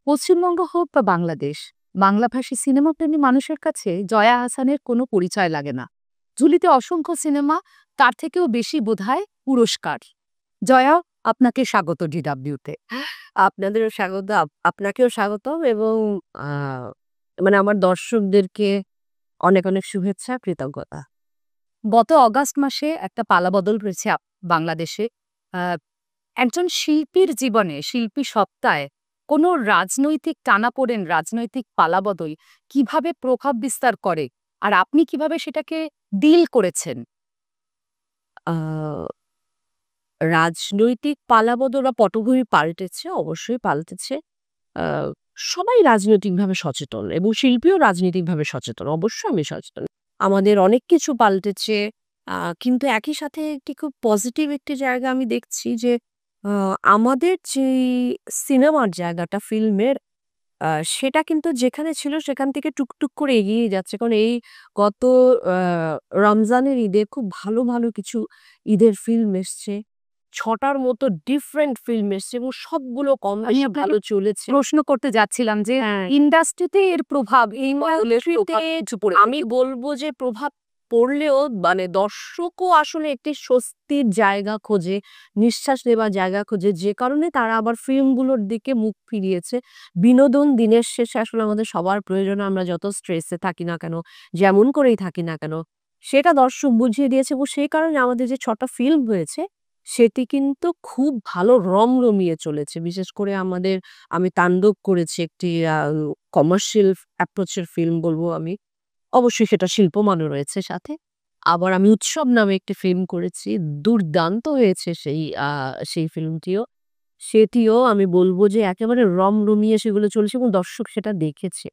পশ্চিমবঙ্গ হোক বা বাংলাদেশ, বাংলাভাষী সিনেমাপ্রেমী মানুষের কাছে জয়া আহসানের কোনো পরিচয় লাগে না। ঝুলিতে অসংখ্য সিনেমা, তার থেকেও বেশি বোধহয় পুরস্কার। জয়া, আপনাকে স্বাগত ডিডাব্লিউতে। আপনাদেরও স্বাগত। আপনাকেও স্বাগতম এবং আ মানে আমার দর্শকদেরকে অনেক, অনেক শুভেচ্ছা, কৃতজ্ঞতা। গত অগাস্ট মাসে একটা পালাবদল হয়েছে বাংলাদেশে। আ একজন শিল্পীর জীবনে, শিল্পী সত্তায় কোনো রাজনৈতিক টানাপোড়েন, রাজনৈতিক পালাবদল কিভাবে প্রভাব বিস্তার করে? আর আপনি কিভাবে সেটাকে ডিল করেছেন? আ রাজনৈতিক পালাবদল বা পটভূমি পাল্টেছে, অবশ্যই পাল্টেছে। আ সবাই রাজনৈতিকভাবে সচেতন এবং শিল্পীও রাজনৈতিকভাবে সচেতন। অবশ্যই আমি সচেতন। আমাদের অনেক কিছু পাল্টেছে। কিন্তু একই সাথে একটি খুব পজিটিভ একটি জায়গা আমি দেখছি যে আ আমাদের যেই সিনেমার জায়গাটা ফিল্মের আ সেটা কিন্তু যেখানে ছিল সেখান থেকে টুকটুক করে এগিয়ে যাচ্ছে। কারণ এই গত আ রমজানের ঈদে খুব ভালো, ভালো কিছু ঈদের ফিল্ম এসছে। ৬ টার মতো ডিফারেন্ট ফিল্ম এসছে এবং সবগুলো কম আমি বেশি আপনাকে ভালো চলেছে। প্রশ্ন করতে যাচ্ছিলাম যে হ্যাঁ, ইন্ডাস্ট্রিতে এর প্রভাব এই মহলের ইন্ডাস্ট্রিতে প্রভাব কিছু পড়ে আমি বলব যে প্রভাব পড়লেও মানে দর্শকও আসলে একটি স্বস্তির জায়গা খোঁজে, নিঃশ্বাস নেবার জায়গা খোঁজে। যে কারণে তারা আবার ফিল্মগুলোর দিকে মুখ ফিরিয়েছে। বিনোদন দিনের শেষে আসলে আমাদের সবার প্রয়োজন। আমরা যত স্ট্রেসে থাকি না কেন, যেমন করেই থাকি না কেন, সেটা দর্শক বুঝিয়ে দিয়েছে এবং সেই কারণে আমাদের যে ৬ টা ফিল্ম হয়েছে, সেটি কিন্তু খুব ভালো রমরমিয়ে চলেছে। বিশেষ করে আমি তাণ্ডব করেছি একটি কমার্শিয়াল অ্যাপ্রোচ এর ফিল্ম বলব আমি। অবশ্যই সেটা শিল্পমানও রয়েছে সাথে। আবার আমি 'উৎসব' নামে একটি ফিল্ম করেছি। দুর্দান্ত হয়েছে সেই ফিল্মটিও। সেটিও আমি বলব যে একেবারে রমরমিয়ে সেগুলো চলেছে এবং দর্শক সেটা দেখেছে।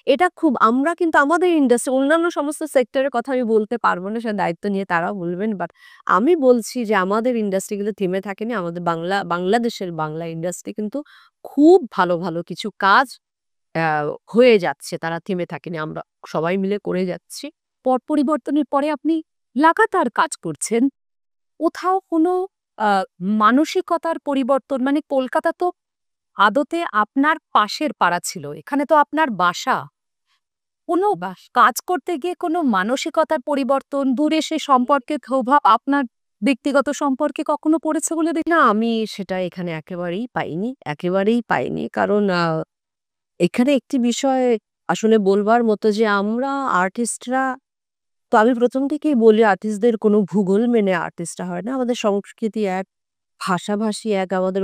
এটা খুব আমরা কিন্তু আমাদের ইন্ডাস্ট্রি অন্যান্য সমস্ত সেক্টরের কথা আমি বলতে পারব না, সে দায়িত্ব নিয়ে তারাও বলবেন। বাট আমি বলছি যে আমাদের ইন্ডাস্ট্রি কিন্তু থেমে থাকেনি। আমাদের বাংলাদেশের বাংলা ইন্ডাস্ট্রি কিন্তু খুব ভালো, ভালো কিছু কাজ অ্যা হয়ে যাচ্ছে। তারা থেমে থাকেনি। আমরা সবাই মিলে করে যাচ্ছি। পট পরিবর্তনের পরে আপনি লাগাতার কাজ করছেন। কোথাও কোনো আ মানসিকতার পরিবর্তন মানে কলকাতা তো আদতে আপনার পাশের পাড়া ছিল। এখানে তো আপনার বাসা। কোনো বাস কাজ করতে গিয়ে কোনো মানসিকতার পরিবর্তন, দূরে সে সম্পর্কের প্রভাব আপনার ব্যক্তিগত সম্পর্কে কখনো পড়েছে বলে না আমি সেটা এখানে একেবারেই পাইনি। একেবারেই পাইনি। কারণ এখানে একটি বিষয় আসলে বলবার মতো যে আমরা আর্টিস্টরা তো আমি ১ম থেকেই বলি আর্টিস্টদের কোনো ভূগোল মেনে আর্টিস্টরা হয় না। আমাদের সংস্কৃতি এক, ভাষাভাষী এক, আমাদের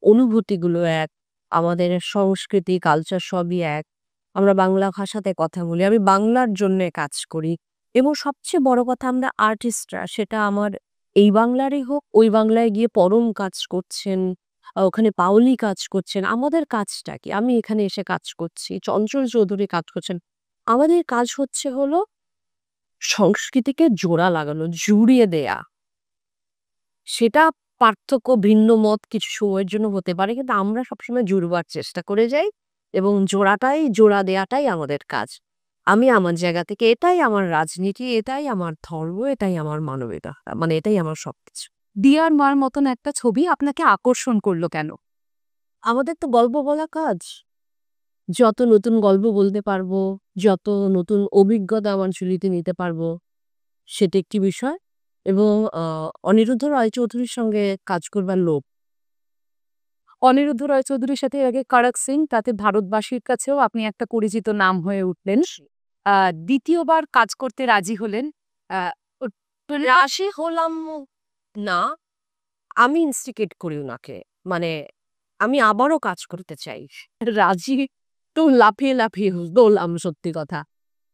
অনুভূতিগুলো এক, আমাদের সংস্কৃতি, কালচার সবই এক। আমরা বাংলা ভাষাতে কথা বলি। আমি বাংলার জন্যে কাজ করি এবং সবচেয়ে বড় কথা আমরা আর্টিস্টরা সেটা আমার এই বাংলারই হোক, ওই বাংলায় গিয়ে পরম কাজ করছেন, ওখানে পাওলি কাজ করছেন। আমাদের কাজটা কি? আমি এখানে এসে কাজ করছি, চঞ্চল চৌধুরী কাজ করছেন। আমাদের কাজ হচ্ছে হলো সংস্কৃতিকে জোড়া লাগানো, জুড়িয়ে দেয়া। সেটা পার্থক্য ভিন্ন মত কিছু সময়ের জন্য হতে পারে। কিন্তু আমরা সবসময় জুড়বার চেষ্টা করে যাই এবং জোড়া দেয়াটাই আমাদের কাজ। আমি আমার জায়গা থেকে এটাই আমার রাজনীতি, এটাই আমার ধর্ম, এটাই আমার মানবিকতা। মানে এটাই আমার সবকিছু। 'ডিয়ার মা'র মতন একটা ছবি আপনাকে আকর্ষণ করল কেন? আমাদের তো গল্প বলা কাজ। যত নতুন গল্প বলতে পারবো, যত নতুন অভিজ্ঞতা আমার ঝুলিতে নিতে পারবো, সেটা একটি বিষয় এবং আ অনিরুদ্ধ রায়চৌধুরীর সঙ্গে কাজ করবার লোভ। অনিরুদ্ধ রায় চৌধুরীর সাথে এর আগে 'খড়ক সিং' তাতে ভারতবাসীর কাছেও আপনি একটা পরিচিত নাম হয়ে উঠলেন। আ ২য় বার কাজ করতে রাজি হলেন। আ ও রাশি হলাম না। আমি ইনস্টিগেট করি উনাকে। মানে আমি আবারও কাজ করতে চাই। রাজি তো লাফিয়ে, লাফিয়ে দৌড়লাম সত্যি কথা।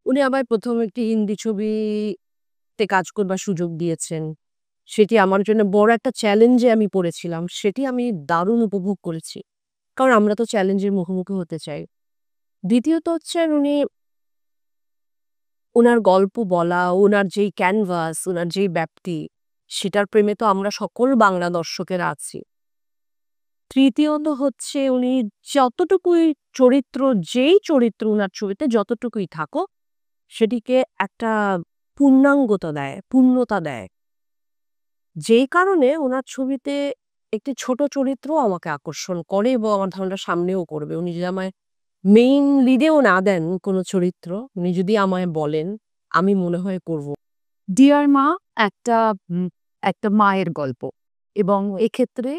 উনি আমায় ১ম একটি হিন্দি ছবিতে কাজ করবার সুযোগ দিয়েছেন। সেটি আমার জন্য বড় একটা চ্যালেঞ্জে আমি পড়েছিলাম। সেটি আমি দারুণ উপভোগ করেছি। কারণ আমরা তো চ্যালেঞ্জের মুখোমুখি হতে চাই। দ্বিতীয়ত হচ্ছে উনার গল্প বলা, উনার যেই ক্যানভাস, উনার যেই ব্যাপ্তি, সেটার প্রেমে তো আমরা সকল বাংলা দর্শকেরা আছি। তৃতীয়ত হচ্ছে উনি যতটুকুই চরিত্র, যেই চরিত্র উনার ছবিতে যতটুকুই থাকুক, সেটিকে একটা পূর্ণাঙ্গতা দেয়, পূর্ণতা দেয়। যেই কারণে উনার ছবিতে একটি ছোট চরিত্র আমাকে আকর্ষণ করে এবং আমার ধারণা সামনেও করবে। উনি যদি আমায় মেইন লিডেও না দেন কোনো চরিত্র, উনি যদি আমায় বলেন, আমি মনে হয় করব। ডিয়ার মা একটা একটা মায়ের গল্প এবং এক্ষেত্রে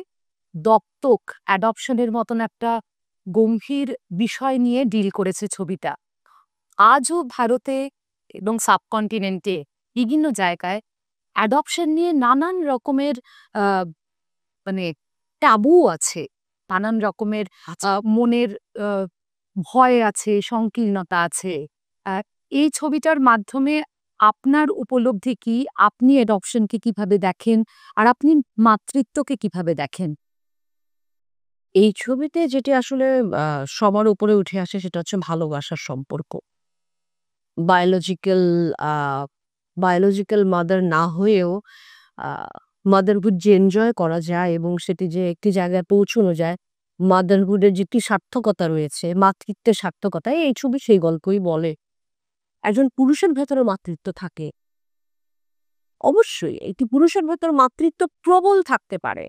দত্তক অ্যাডপশনের মতন একটা গম্ভীর বিষয় নিয়ে ডিল করেছে ছবিটা। আজও ভারতে এবং সাবকন্টিনেন্টে বিভিন্ন জায়গায় অ্যাডপশন নিয়ে নানান রকমের আহ, মানে ট্যাবু আছে, নানান রকমের মনের আহ, ভয় আছে, সংকীর্ণতা আছে। আহ, এই ছবিটার মাধ্যমে আপনার উপলব্ধি কি? আপনি অ্যাডপশনকে কিভাবে দেখেন? আর আপনি মাতৃত্বকে কিভাবে দেখেন? এই ছবিতে যেটি আসলে সবার উপরে উঠে আসে সেটা হচ্ছে ভালোবাসার সম্পর্ক। বায়োলজিক্যাল আ বায়োলজিক্যাল মাদার না হয়েও আ মাদারহুড যে এনজয় করা যায় এবং সেটি যে একটি জায়গায় পৌঁছানো যায়, মাদারহুডের যে একটি সার্থকতা রয়েছে, মাতৃত্বের সার্থকতা, এই ছবি সেই গল্পই বলে। একজন পুরুষের ভেতরে মাতৃত্ব থাকে। অবশ্যই একটি পুরুষের ভেতর মাতৃত্ব প্রবল থাকতে পারে।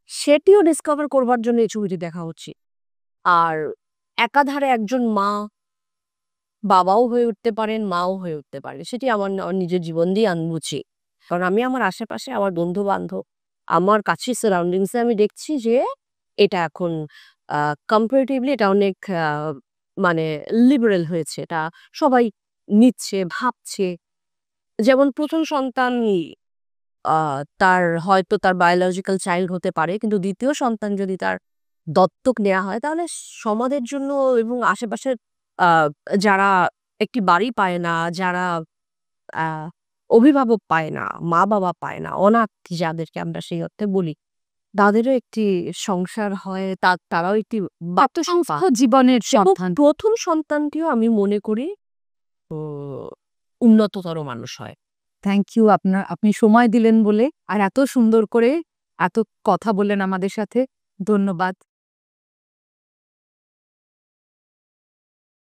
সেটিও ডিসকভার করবার জন্য এই ছবিটি দেখা উচিত। আর একাধারে একজন মা বাবাও হয়ে উঠতে পারেন, মাও হয়ে উঠতে পারেন। সেটি আমার নিজের জীবন দিয়ে আনবুঝি। কারণ আমি আমার আশেপাশে আমার বন্ধু-বান্ধব, আমার কাছের সারাউন্ডিংস এ আমি দেখছি যে এটা এখন আ কম্পারেটিভলি এটা অনেক মানে লিবারেল হয়েছে। এটা সবাই নিচ্ছে, ভাবছে। যেমন ১ম সন্তান আ তার হয়তো তার বায়োলজিক্যাল চাইল্ড হতে পারে। কিন্তু ২য় সন্তান যদি তার দত্তক নেয়া হয় তাহলে সমাজের জন্য এবং আশেপাশের আ যারা একটি বাড়ি পায় না, যারা আ অভিভাবক পায় না, মা-বাবা পায় না, অনাথ যাদেরকে আমরা সেই অর্থে বলি, তাদেরও একটি সংসার হয়, তারাও একটি বাচ্চা সুস্থ জীবনের এবং সন্ধান। ১ম সন্তানটিও আমি মনে করি ও উন্নততর মানুষ হয়। থ্যাংক ইউ, আপনি সময় দিলেন বলে আর এত সুন্দর করে এত কথা বললেন আমাদের সাথে। ধন্যবাদ।